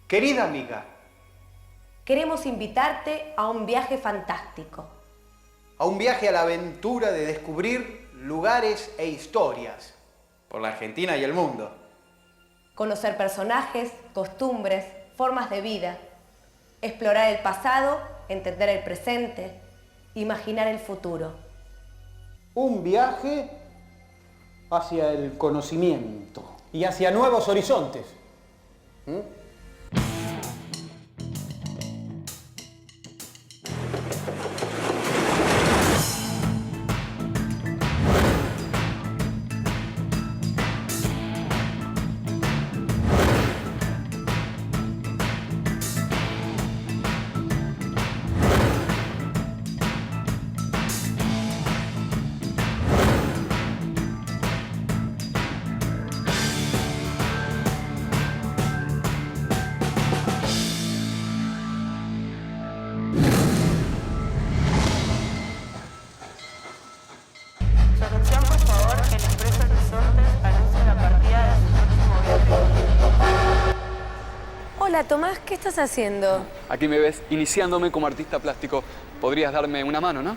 Querida amiga, queremos invitarte a un viaje fantástico. a un viaje a la aventura de descubrir lugares e historias por la Argentina y el mundo. Conocer personajes, costumbres, formas de vida. Explorar el pasado, entender el presente, imaginar el futuro. Un viaje hacia el conocimiento y hacia nuevos horizontes. Su atención, por favor, el Expreso Horizontes anuncia la partida de su próximo viaje. Hola Tomás, ¿qué estás haciendo? Aquí me ves iniciándome como artista plástico. Podrías darme una mano, ¿no?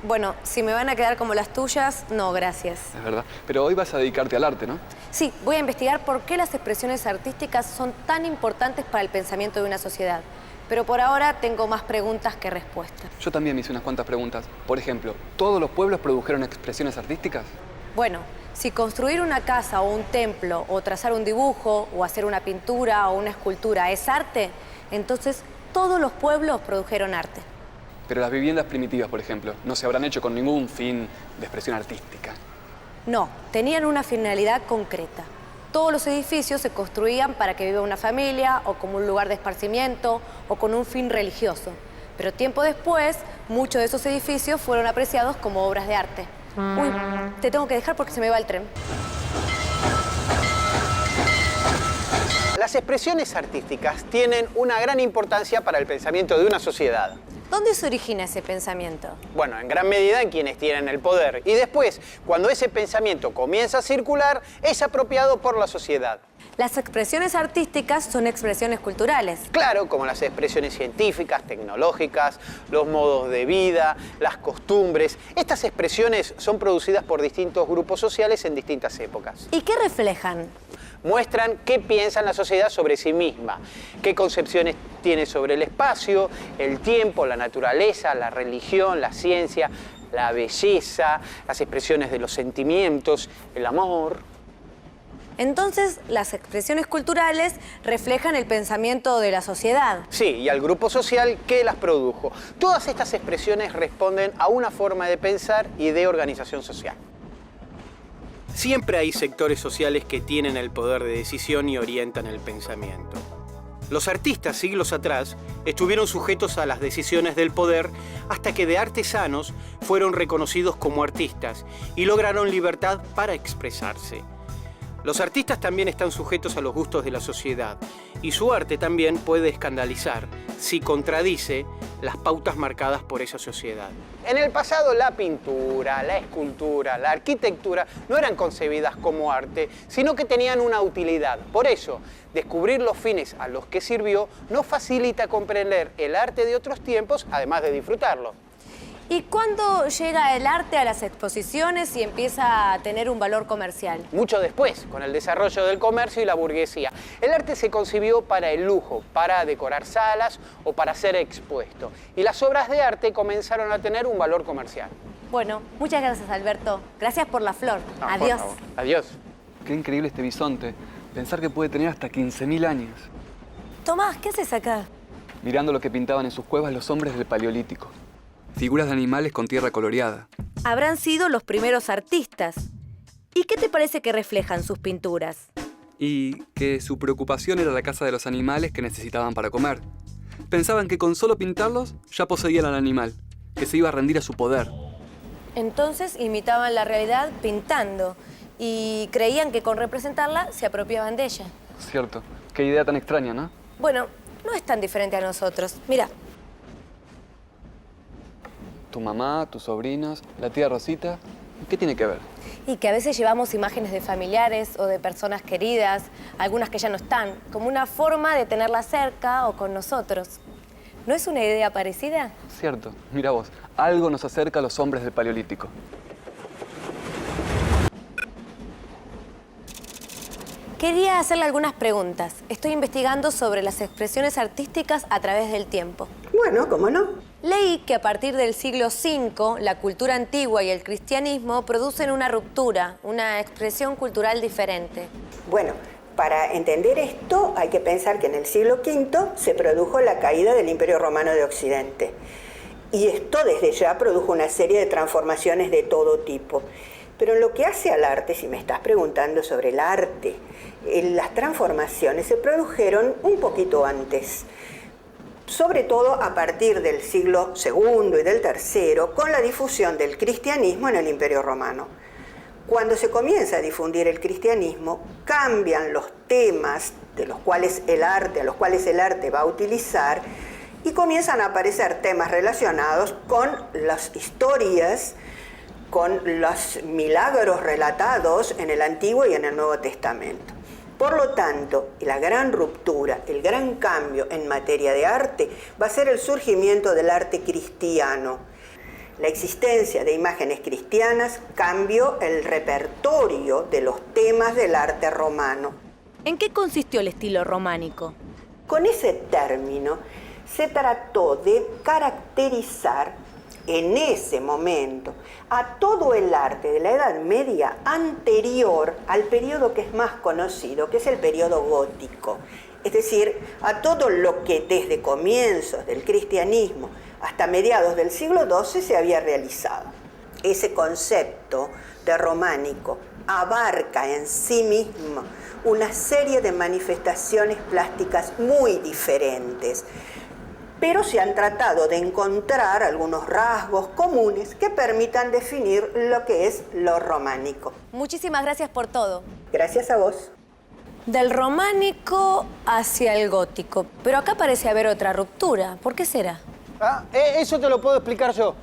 Bueno, si me van a quedar como las tuyas, no, gracias. Es verdad. Pero hoy vas a dedicarte al arte, ¿no? Sí, voy a investigar por qué las expresiones artísticas son tan importantes para el pensamiento de una sociedad. Pero por ahora tengo más preguntas que respuestas. Yo también me hice unas cuantas preguntas. Por ejemplo, ¿todos los pueblos produjeron expresiones artísticas? Bueno, si construir una casa o un templo, o trazar un dibujo, o hacer una pintura o una escultura es arte, entonces todos los pueblos produjeron arte. Pero las viviendas primitivas, por ejemplo, no se habrán hecho con ningún fin de expresión artística. No, tenían una finalidad concreta. Todos los edificios se construían para que viva una familia, o como un lugar de esparcimiento, o con un fin religioso. Pero tiempo después, muchos de esos edificios fueron apreciados como obras de arte. Uy, te tengo que dejar porque se me va el tren. Las expresiones artísticas tienen una gran importancia para el pensamiento de una sociedad. ¿Dónde se origina ese pensamiento? Bueno, en gran medida en quienes tienen el poder. Y después, cuando ese pensamiento comienza a circular, es apropiado por la sociedad. Las expresiones artísticas son expresiones culturales. Claro, como las expresiones científicas, tecnológicas, los modos de vida, las costumbres. Estas expresiones son producidas por distintos grupos sociales en distintas épocas. ¿Y qué reflejan? Muestran qué piensa la sociedad sobre sí misma, qué concepciones tiene sobre el espacio, el tiempo, la naturaleza, la religión, la ciencia, la belleza, las expresiones de los sentimientos, el amor. Entonces, las expresiones culturales reflejan el pensamiento de la sociedad. Sí, y al grupo social que las produjo. Todas estas expresiones responden a una forma de pensar y de organización social. Siempre hay sectores sociales que tienen el poder de decisión y orientan el pensamiento. Los artistas, siglos atrás, estuvieron sujetos a las decisiones del poder hasta que de artesanos fueron reconocidos como artistas y lograron libertad para expresarse. Los artistas también están sujetos a los gustos de la sociedad y su arte también puede escandalizar si contradice las pautas marcadas por esa sociedad. En el pasado la pintura, la escultura, la arquitectura no eran concebidas como arte, sino que tenían una utilidad. Por eso, descubrir los fines a los que sirvió nos facilita comprender el arte de otros tiempos, además de disfrutarlo. ¿Y cuándo llega el arte a las exposiciones y empieza a tener un valor comercial? Mucho después, con el desarrollo del comercio y la burguesía. El arte se concibió para el lujo, para decorar salas o para ser expuesto. Y las obras de arte comenzaron a tener un valor comercial. Bueno, muchas gracias, Alberto. Gracias por la flor. No, Adiós. por favor. Adiós. Qué increíble este bisonte. Pensar que puede tener hasta 15.000 años. Tomás, ¿qué haces acá? Mirando lo que pintaban en sus cuevas los hombres del Paleolítico. Figuras de animales con tierra coloreada. Habrán sido los primeros artistas. ¿Y qué te parece que reflejan sus pinturas? Y que su preocupación era la caza de los animales que necesitaban para comer. Pensaban que con solo pintarlos ya poseían al animal, que se iba a rendir a su poder. Entonces imitaban la realidad pintando y creían que con representarla se apropiaban de ella. Cierto. Qué idea tan extraña, ¿no? Bueno, no es tan diferente a nosotros. Mira. Tu mamá, tus sobrinos, la tía Rosita. ¿Qué tiene que ver? Y que a veces llevamos imágenes de familiares o de personas queridas, algunas que ya no están, como una forma de tenerlas cerca o con nosotros. ¿No es una idea parecida? Cierto. Mira vos, algo nos acerca a los hombres del Paleolítico. Quería hacerle algunas preguntas. Estoy investigando sobre las expresiones artísticas a través del tiempo. Bueno, ¿cómo no? Leí que a partir del siglo V, la cultura antigua y el cristianismo producen una ruptura, una expresión cultural diferente. Bueno, para entender esto hay que pensar que en el siglo V se produjo la caída del Imperio Romano de Occidente. Y esto desde ya produjo una serie de transformaciones de todo tipo. Pero en lo que hace al arte, si me estás preguntando sobre el arte, las transformaciones se produjeron un poquito antes. Sobre todo a partir del siglo II y del III, con la difusión del cristianismo en el Imperio Romano. Cuando se comienza a difundir el cristianismo, cambian los temas a los cuales el arte va a utilizar y comienzan a aparecer temas relacionados con las historias, con los milagros relatados en el Antiguo y en el Nuevo Testamento. Por lo tanto, la gran ruptura, el gran cambio en materia de arte va a ser el surgimiento del arte cristiano. La existencia de imágenes cristianas cambió el repertorio de los temas del arte romano. ¿En qué consistió el estilo románico? Con ese término se trató de caracterizar en ese momento a todo el arte de la Edad Media anterior al periodo que es más conocido, que es el periodo gótico. Es decir, a todo lo que desde comienzos del cristianismo hasta mediados del siglo XII se había realizado. Ese concepto de románico abarca en sí mismo una serie de manifestaciones plásticas muy diferentes, pero se han tratado de encontrar algunos rasgos comunes que permitan definir lo que es lo románico. Muchísimas gracias por todo. Gracias a vos. Del románico hacia el gótico, pero acá parece haber otra ruptura. ¿Por qué será? Eso te lo puedo explicar yo.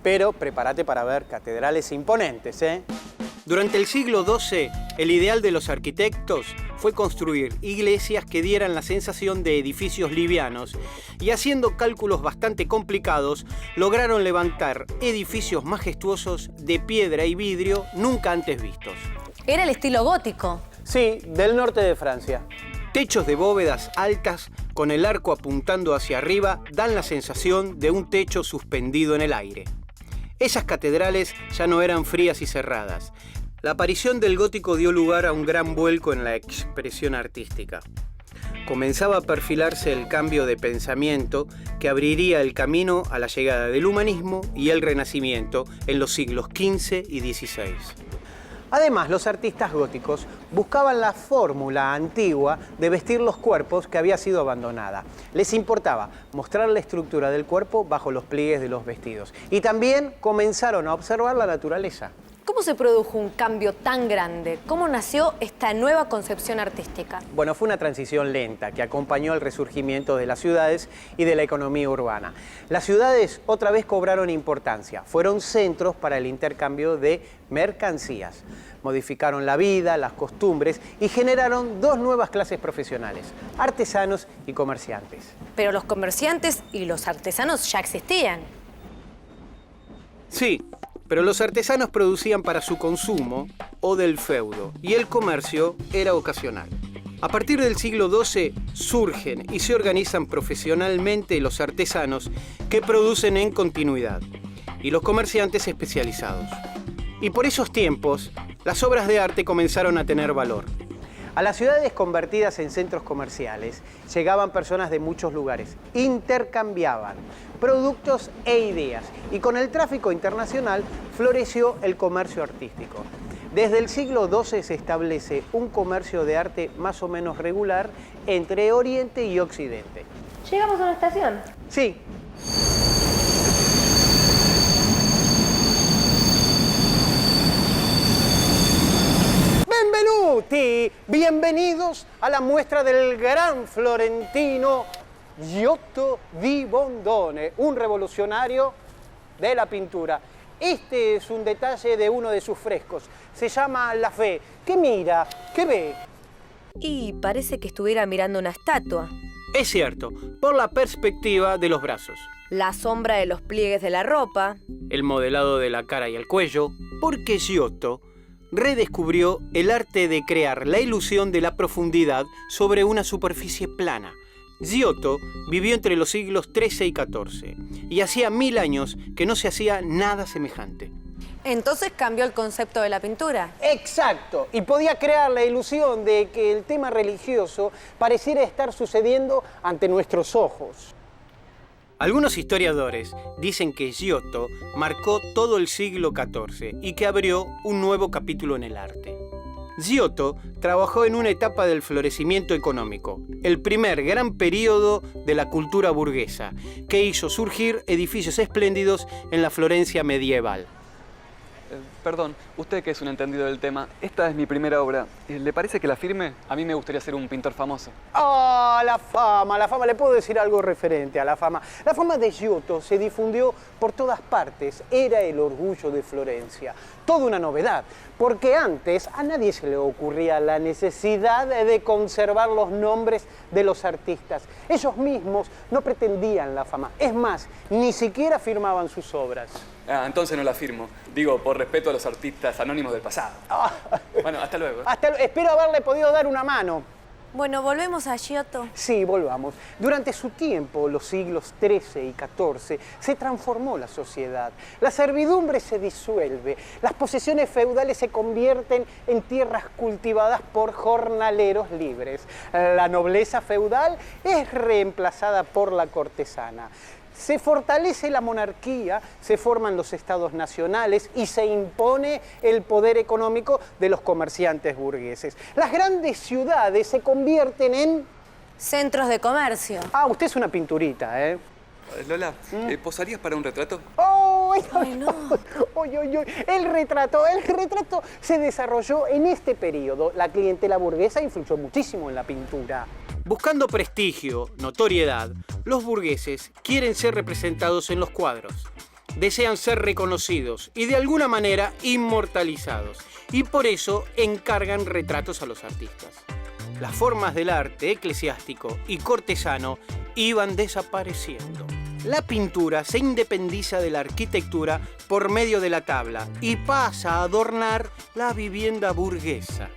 Pero prepárate para ver catedrales imponentes, ¿eh? Durante el siglo XII, el ideal de los arquitectos fue construir iglesias que dieran la sensación de edificios livianos y, haciendo cálculos bastante complicados, lograron levantar edificios majestuosos de piedra y vidrio nunca antes vistos. Era el estilo gótico. Sí, del norte de Francia. Techos de bóvedas altas con el arco apuntando hacia arriba dan la sensación de un techo suspendido en el aire. Esas catedrales ya no eran frías y cerradas. La aparición del gótico dio lugar a un gran vuelco en la expresión artística. Comenzaba a perfilarse el cambio de pensamiento que abriría el camino a la llegada del humanismo y el Renacimiento en los siglos XV y XVI. Además, los artistas góticos buscaban la fórmula antigua de vestir los cuerpos que había sido abandonada. Les importaba mostrar la estructura del cuerpo bajo los pliegues de los vestidos. Y también comenzaron a observar la naturaleza. ¿Cómo se produjo un cambio tan grande? ¿Cómo nació esta nueva concepción artística? Bueno, fue una transición lenta que acompañó el resurgimiento de las ciudades y de la economía urbana. Las ciudades otra vez cobraron importancia, fueron centros para el intercambio de mercancías. Modificaron la vida, las costumbres y generaron dos nuevas clases profesionales, artesanos y comerciantes. Pero los comerciantes y los artesanos ya existían. Sí, pero los artesanos producían para su consumo o del feudo, y el comercio era ocasional. A partir del siglo XII surgen y se organizan profesionalmente los artesanos que producen en continuidad, y los comerciantes especializados. Y por esos tiempos, las obras de arte comenzaron a tener valor. A las ciudades convertidas en centros comerciales llegaban personas de muchos lugares, intercambiaban productos e ideas y con el tráfico internacional floreció el comercio artístico. Desde el siglo XII se establece un comercio de arte más o menos regular entre Oriente y Occidente. ¿Llegamos a una estación? Sí. Benvenuti, bienvenidos a la muestra del gran florentino Giotto di Bondone, un revolucionario de la pintura. este es un detalle de uno de sus frescos. Se llama La Fe. ¿Qué mira? ¿Qué ve? Y parece que estuviera mirando una estatua. Es cierto, por la perspectiva de los brazos, La sombra de los pliegues de la ropa. el modelado de la cara y el cuello, porque Giotto redescubrió el arte de crear la ilusión de la profundidad sobre una superficie plana. Giotto vivió entre los siglos XIII y XIV y hacía 1000 años que no se hacía nada semejante. Entonces cambió el concepto de la pintura. Exacto. Y podía crear la ilusión de que el tema religioso pareciera estar sucediendo ante nuestros ojos. Algunos historiadores dicen que Giotto marcó todo el siglo XIV y que abrió un nuevo capítulo en el arte. Giotto trabajó en una etapa del florecimiento económico, el primer gran período de la cultura burguesa, que hizo surgir edificios espléndidos en la Florencia medieval. Perdón, usted que es un entendido del tema, esta es mi primera obra. ¿Le parece que la firme? A mí me gustaría ser un pintor famoso. ¡Ah, la fama! La fama, le puedo decir algo referente a la fama. La fama de Giotto se difundió por todas partes. Era el orgullo de Florencia. Toda una novedad, porque antes a nadie se le ocurría la necesidad de conservar los nombres de los artistas. Ellos mismos no pretendían la fama. Es más, ni siquiera firmaban sus obras. Ah, entonces no la firmo. Digo, por respeto a los artistas anónimos del pasado. Bueno, hasta luego. Espero haberle podido dar una mano. Bueno, volvemos a Giotto. Sí, volvamos. Durante su tiempo, los siglos XIII y XIV, se transformó la sociedad. La servidumbre se disuelve. Las posesiones feudales se convierten en tierras cultivadas por jornaleros libres. La nobleza feudal es reemplazada por la cortesana. Se fortalece la monarquía, se forman los estados nacionales y se impone el poder económico de los comerciantes burgueses. Las grandes ciudades se convierten en... Centros de comercio. Ah, usted es una pinturita, ¿eh? Lola, ¿posarías para un retrato? ¡Oh! Ay, no. El retrato se desarrolló en este periodo. La clientela burguesa influyó muchísimo en la pintura. Buscando prestigio, notoriedad, los burgueses quieren ser representados en los cuadros. Desean ser reconocidos y de alguna manera inmortalizados. Y por eso encargan retratos a los artistas. Las formas del arte eclesiástico y cortesano iban desapareciendo. La pintura se independiza de la arquitectura por medio de la tabla y pasa a adornar la vivienda burguesa.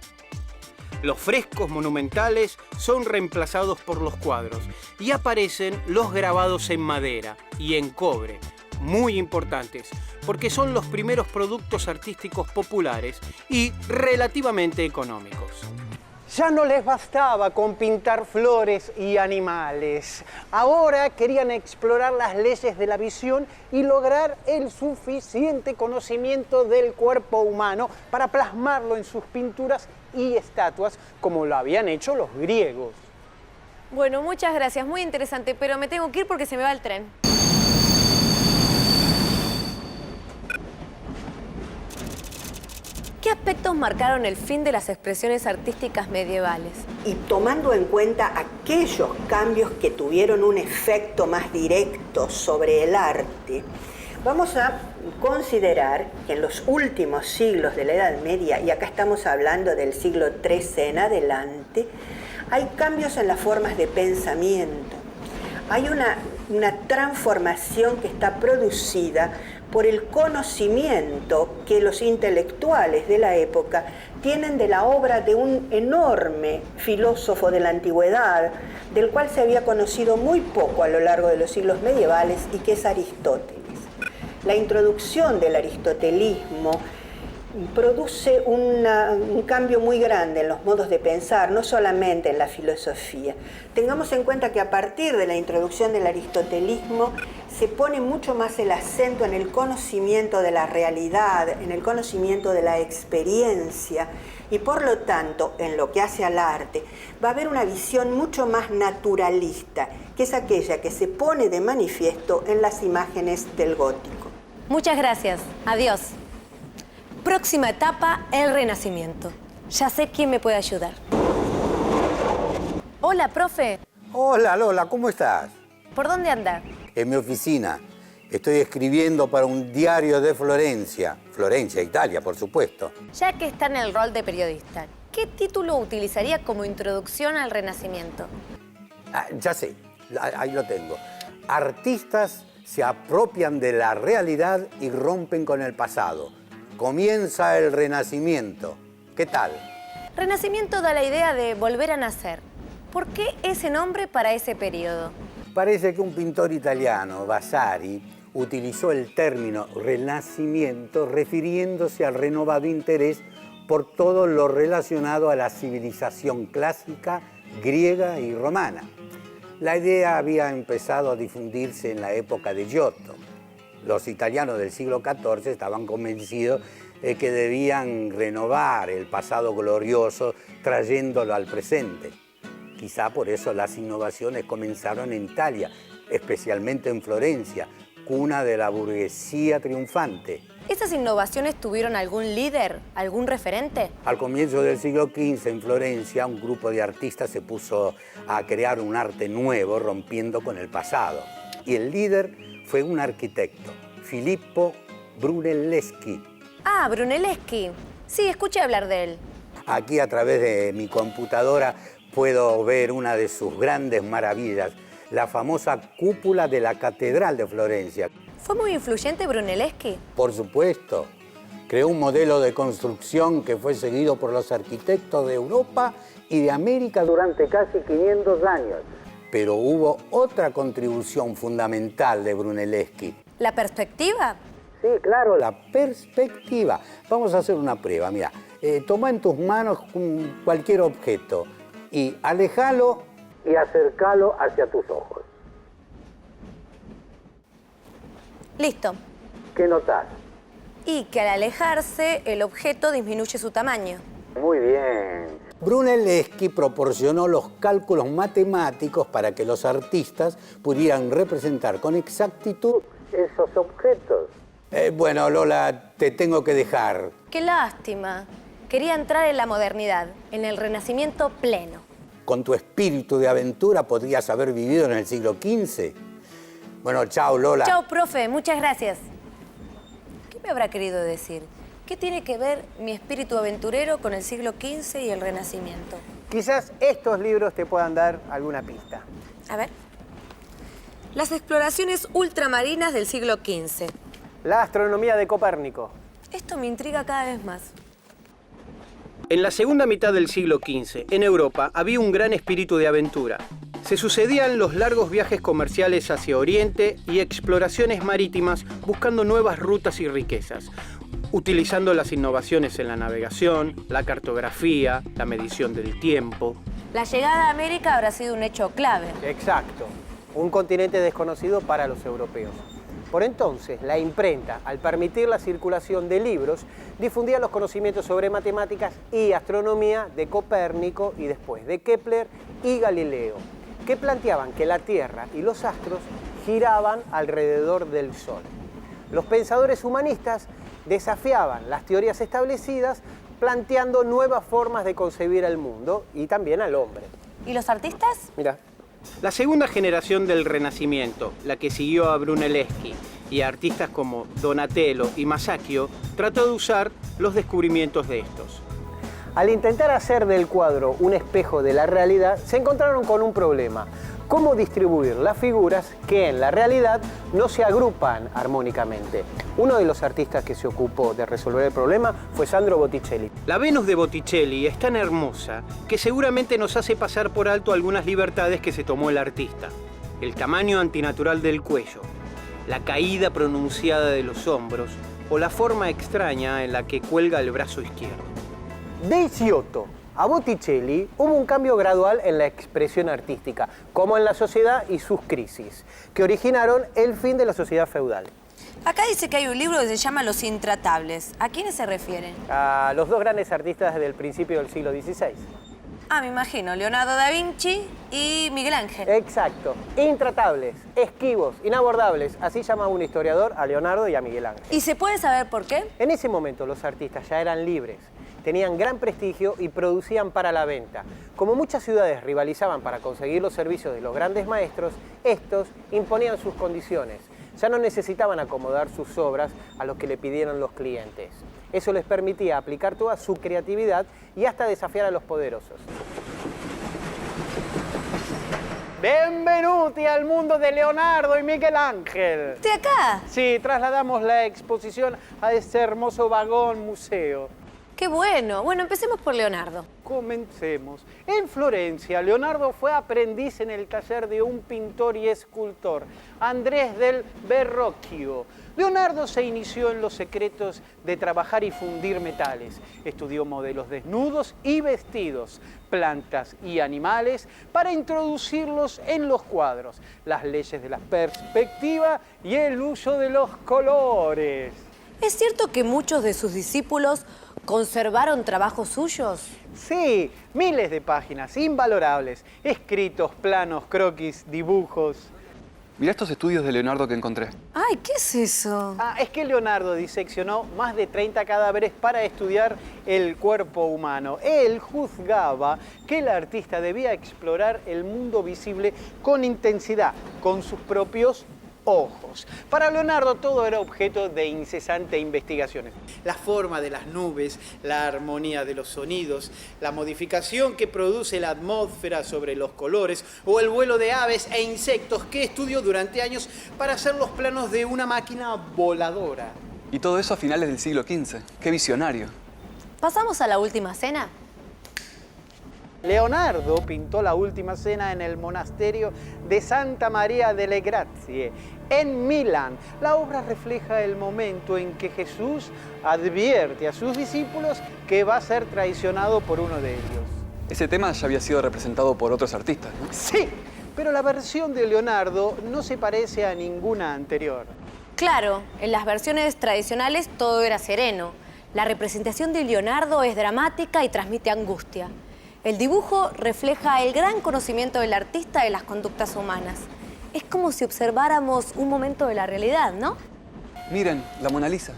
Los frescos monumentales son reemplazados por los cuadros y aparecen los grabados en madera y en cobre, muy importantes, porque son los primeros productos artísticos populares y relativamente económicos. Ya no les bastaba con pintar flores y animales. Ahora querían explorar las leyes de la visión y lograr el suficiente conocimiento del cuerpo humano para plasmarlo en sus pinturas y estatuas, como lo habían hecho los griegos. Bueno, muchas gracias, muy interesante, pero me tengo que ir porque se me va el tren. ¿Qué aspectos marcaron el fin de las expresiones artísticas medievales? Y tomando en cuenta aquellos cambios que tuvieron un efecto más directo sobre el arte, vamos a considerar que en los últimos siglos de la Edad Media, y acá estamos hablando del siglo XIII en adelante, hay cambios en las formas de pensamiento. Hay una transformación que está producida por el conocimiento que los intelectuales de la época tienen de la obra de un enorme filósofo de la antigüedad, del cual se había conocido muy poco a lo largo de los siglos medievales, y que es Aristóteles. La introducción del aristotelismo produce un cambio muy grande en los modos de pensar, no solamente en la filosofía. Tengamos en cuenta que a partir de la introducción del aristotelismo se pone mucho más el acento en el conocimiento de la realidad, en el conocimiento de la experiencia, y por lo tanto, en lo que hace al arte, va a haber una visión mucho más naturalista, que es aquella que se pone de manifiesto en las imágenes del gótico. Muchas gracias. Adiós. Próxima etapa, el Renacimiento. Ya sé quién me puede ayudar. Hola, profe. Hola Lola, ¿cómo estás? ¿Por dónde anda? En mi oficina. Estoy escribiendo para un diario de Florencia. Florencia, Italia, por supuesto. Ya que está en el rol de periodista, ¿qué título utilizaría como introducción al Renacimiento? Ya sé, ahí lo tengo. Artistas se apropian de la realidad y rompen con el pasado. Comienza el Renacimiento. ¿Qué tal? Renacimiento da la idea de volver a nacer. ¿Por qué ese nombre para ese periodo? Parece que un pintor italiano, Vasari, utilizó el término Renacimiento refiriéndose al renovado interés por todo lo relacionado a la civilización clásica, griega y romana. La idea había empezado a difundirse en la época de Giotto. Los italianos del siglo XIV estaban convencidos de que debían renovar el pasado glorioso trayéndolo al presente. Quizá por eso las innovaciones comenzaron en Italia, especialmente en Florencia, cuna de la burguesía triunfante. ¿Esas innovaciones tuvieron algún líder, algún referente? Al comienzo del siglo XV, en Florencia, un grupo de artistas se puso a crear un arte nuevo, rompiendo con el pasado. Y el líder fue un arquitecto, Filippo Brunelleschi. Ah, Brunelleschi. Sí, escuché hablar de él. Aquí, a través de mi computadora, puedo ver una de sus grandes maravillas, la famosa cúpula de la Catedral de Florencia. ¿Fue muy influyente Brunelleschi? Por supuesto. Creó un modelo de construcción que fue seguido por los arquitectos de Europa y de América durante casi 500 años. Pero hubo otra contribución fundamental de Brunelleschi. ¿La perspectiva? Sí, claro, la perspectiva. Vamos a hacer una prueba, mira. Toma en tus manos cualquier objeto y aléjalo y acércalo hacia tus ojos. Listo. ¿Qué notas? Y que al alejarse, el objeto disminuye su tamaño. Muy bien. Brunelleschi proporcionó los cálculos matemáticos para que los artistas pudieran representar con exactitud esos objetos. Bueno, Lola, te tengo que dejar. ¡Qué lástima! Quería entrar en la modernidad, en el Renacimiento pleno. Con tu espíritu de aventura podrías haber vivido en el siglo XV. Bueno, chao, Lola. Chao, profe. Muchas gracias. ¿Qué me habrá querido decir? ¿Qué tiene que ver mi espíritu aventurero con el siglo XV y el Renacimiento? Quizás estos libros te puedan dar alguna pista. A ver. Las exploraciones ultramarinas del siglo XV. La astronomía de Copérnico. Esto me intriga cada vez más. En la segunda mitad del siglo XV, en Europa, había un gran espíritu de aventura. Se sucedían los largos viajes comerciales hacia Oriente y exploraciones marítimas buscando nuevas rutas y riquezas, utilizando las innovaciones en la navegación, la cartografía, la medición del tiempo. La llegada a América habrá sido un hecho clave. Exacto. Un continente desconocido para los europeos. Por entonces, la imprenta, al permitir la circulación de libros, difundía los conocimientos sobre matemáticas y astronomía de Copérnico y después de Kepler y Galileo, que planteaban que la Tierra y los astros giraban alrededor del Sol. Los pensadores humanistas desafiaban las teorías establecidas, planteando nuevas formas de concebir el mundo y también al hombre. ¿Y los artistas? Mira. La segunda generación del Renacimiento, la que siguió a Brunelleschi y a artistas como Donatello y Masaccio, trató de usar los descubrimientos de estos. Al intentar hacer del cuadro un espejo de la realidad, se encontraron con un problema. ¿Cómo distribuir las figuras que en la realidad no se agrupan armónicamente? Uno de los artistas que se ocupó de resolver el problema fue Sandro Botticelli. La Venus de Botticelli es tan hermosa que seguramente nos hace pasar por alto algunas libertades que se tomó el artista. El tamaño antinatural del cuello, la caída pronunciada de los hombros o la forma extraña en la que cuelga el brazo izquierdo. De Giotto a Botticelli hubo un cambio gradual en la expresión artística, como en la sociedad y sus crisis, que originaron el fin de la sociedad feudal. Acá dice que hay un libro que se llama Los Intratables. ¿A quiénes se refieren? A los dos grandes artistas desde el principio del siglo XVI. Ah, me imagino, Leonardo da Vinci y Miguel Ángel. Exacto. Intratables, esquivos, inabordables. Así llama un historiador a Leonardo y a Miguel Ángel. ¿Y se puede saber por qué? En ese momento los artistas ya eran libres, tenían gran prestigio y producían para la venta. Como muchas ciudades rivalizaban para conseguir los servicios de los grandes maestros, estos imponían sus condiciones. Ya no necesitaban acomodar sus obras a lo que le pidieron los clientes. Eso les permitía aplicar toda su creatividad y hasta desafiar a los poderosos. Benvenuti al mundo de Leonardo y Miguel Ángel. ¿Estoy acá? Sí, trasladamos la exposición a este hermoso vagón museo. ¡Qué bueno! Bueno, empecemos por Leonardo. Comencemos. En Florencia, Leonardo fue aprendiz en el taller de un pintor y escultor, Andrés del Verrocchio. Leonardo se inició en los secretos de trabajar y fundir metales. Estudió modelos desnudos y vestidos, plantas y animales para introducirlos en los cuadros, las leyes de la perspectiva y el uso de los colores. ¿Es cierto que muchos de sus discípulos conservaron trabajos suyos? Sí, miles de páginas invalorables, escritos, planos, croquis, dibujos. Mirá estos estudios de Leonardo que encontré. Ay, ¿qué es eso? Es que Leonardo diseccionó más de 30 cadáveres para estudiar el cuerpo humano. Él juzgaba que el artista debía explorar el mundo visible con intensidad, con sus propios ojos. Para Leonardo todo era objeto de incesante investigaciones. La forma de las nubes, la armonía de los sonidos, la modificación que produce la atmósfera sobre los colores o el vuelo de aves e insectos que estudió durante años para hacer los planos de una máquina voladora. Y todo eso a finales del siglo XV. ¡Qué visionario! ¿Pasamos a la última cena? Leonardo pintó la última cena en el monasterio de Santa María delle Grazie, en Milán. La obra refleja el momento en que Jesús advierte a sus discípulos que va a ser traicionado por uno de ellos. Ese tema ya había sido representado por otros artistas, ¿no? Sí, pero la versión de Leonardo no se parece a ninguna anterior. Claro, en las versiones tradicionales todo era sereno. La representación de Leonardo es dramática y transmite angustia. El dibujo refleja el gran conocimiento del artista de las conductas humanas. Es como si observáramos un momento de la realidad, ¿no? Miren, la Mona Lisa.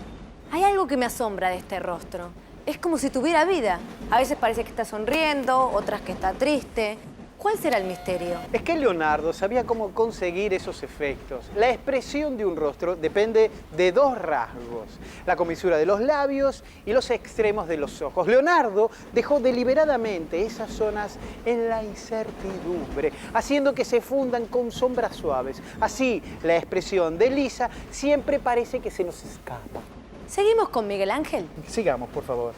Hay algo que me asombra de este rostro. Es como si tuviera vida. A veces parece que está sonriendo, otras que está triste. ¿Cuál será el misterio? Es que Leonardo sabía cómo conseguir esos efectos. La expresión de un rostro depende de dos rasgos: la comisura de los labios y los extremos de los ojos. Leonardo dejó deliberadamente esas zonas en la incertidumbre, haciendo que se fundan con sombras suaves. Así, la expresión de Lisa siempre parece que se nos escapa. ¿Seguimos con Miguel Ángel? Sigamos, por favor.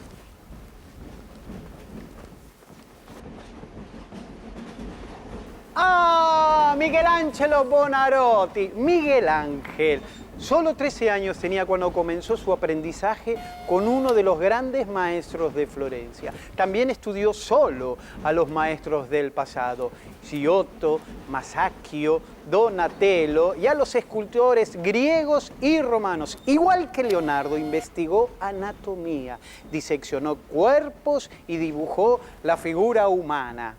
Michelangelo Buonarroti. Miguel Ángel. Solo 13 años tenía cuando comenzó su aprendizaje con uno de los grandes maestros de Florencia. También estudió solo a los maestros del pasado, Giotto, Masaccio, Donatello, y a los escultores griegos y romanos. Igual que Leonardo, investigó anatomía, diseccionó cuerpos y dibujó la figura humana.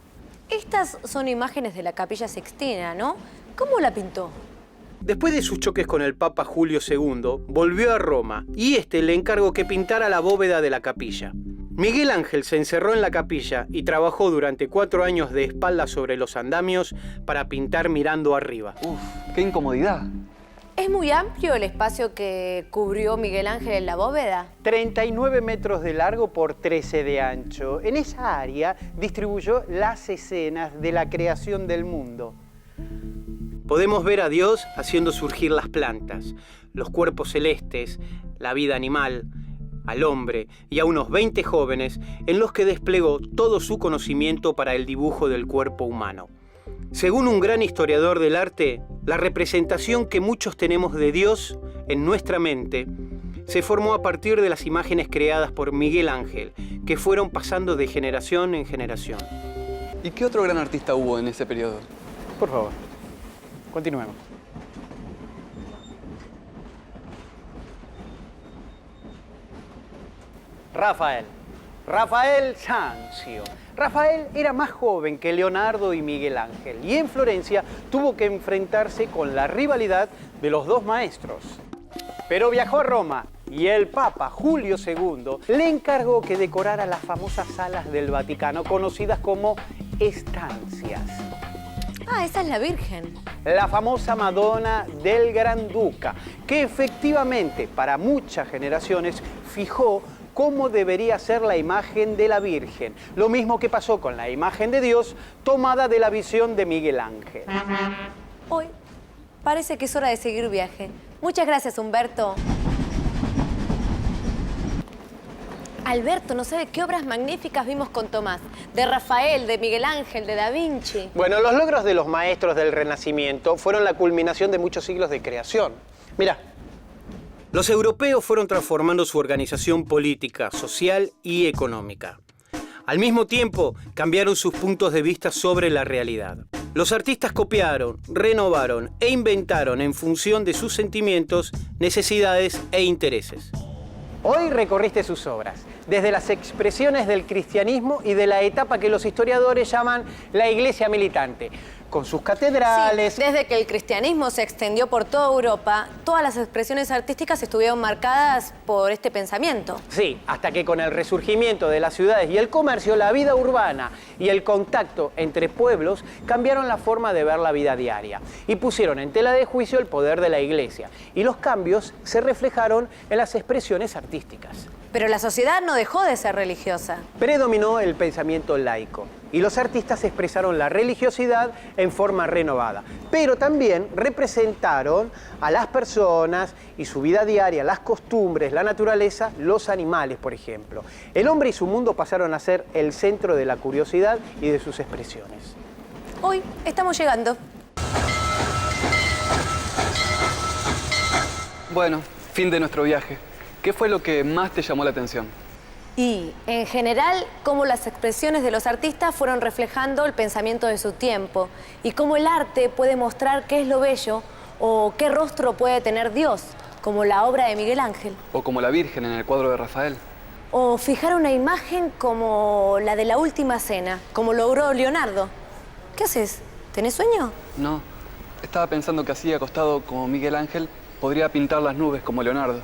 Estas son imágenes de la Capilla Sixtina, ¿no? ¿Cómo la pintó? Después de sus choques con el Papa Julio II, volvió a Roma y este le encargó que pintara la bóveda de la capilla. Miguel Ángel se encerró en la capilla y trabajó durante 4 años de espaldas sobre los andamios para pintar mirando arriba. ¡Uf! ¡Qué incomodidad! ¿Es muy amplio el espacio que cubrió Miguel Ángel en la bóveda? 39 metros de largo por 13 de ancho. En esa área distribuyó las escenas de la creación del mundo. Podemos ver a Dios haciendo surgir las plantas, los cuerpos celestes, la vida animal, al hombre y a unos 20 jóvenes en los que desplegó todo su conocimiento para el dibujo del cuerpo humano. Según un gran historiador del arte, la representación que muchos tenemos de Dios en nuestra mente se formó a partir de las imágenes creadas por Miguel Ángel, que fueron pasando de generación en generación. ¿Y qué otro gran artista hubo en ese periodo? Por favor, continuemos. Rafael Sanzio. Rafael era más joven que Leonardo y Miguel Ángel y en Florencia tuvo que enfrentarse con la rivalidad de los dos maestros. Pero viajó a Roma y el Papa Julio II le encargó que decorara las famosas salas del Vaticano conocidas como estancias. Ah, esa es la Virgen. La famosa Madonna del Granduca, que efectivamente para muchas generaciones fijó cómo debería ser la imagen de la Virgen. Lo mismo que pasó con la imagen de Dios tomada de la visión de Miguel Ángel. Hoy parece que es hora de seguir viaje. Muchas gracias, Humberto. Alberto, no sabe qué obras magníficas vimos con Tomás. De Rafael, de Miguel Ángel, de Da Vinci. Bueno, los logros de los maestros del Renacimiento fueron la culminación de muchos siglos de creación. Mirá. Los europeos fueron transformando su organización política, social y económica. Al mismo tiempo, cambiaron sus puntos de vista sobre la realidad. Los artistas copiaron, renovaron e inventaron en función de sus sentimientos, necesidades e intereses. Hoy recorriste sus obras, desde las expresiones del cristianismo y de la etapa que los historiadores llaman la iglesia militante, con sus catedrales. Sí, desde que el cristianismo se extendió por toda Europa, todas las expresiones artísticas estuvieron marcadas por este pensamiento. Sí, hasta que con el resurgimiento de las ciudades y el comercio, la vida urbana y el contacto entre pueblos cambiaron la forma de ver la vida diaria y pusieron en tela de juicio el poder de la iglesia. Y los cambios se reflejaron en las expresiones artísticas. Pero la sociedad no dejó de ser religiosa. Predominó el pensamiento laico y los artistas expresaron la religiosidad en forma renovada, pero también representaron a las personas y su vida diaria, las costumbres, la naturaleza, los animales, por ejemplo. El hombre y su mundo pasaron a ser el centro de la curiosidad y de sus expresiones. Hoy estamos llegando. Bueno, fin de nuestro viaje. ¿Qué fue lo que más te llamó la atención? Y, en general, cómo las expresiones de los artistas fueron reflejando el pensamiento de su tiempo y cómo el arte puede mostrar qué es lo bello o qué rostro puede tener Dios, como la obra de Miguel Ángel. O como la Virgen en el cuadro de Rafael. O fijar una imagen como la de la Última Cena, como logró Leonardo. ¿Qué haces? ¿Tenés sueño? No, estaba pensando que así acostado como Miguel Ángel podría pintar las nubes como Leonardo.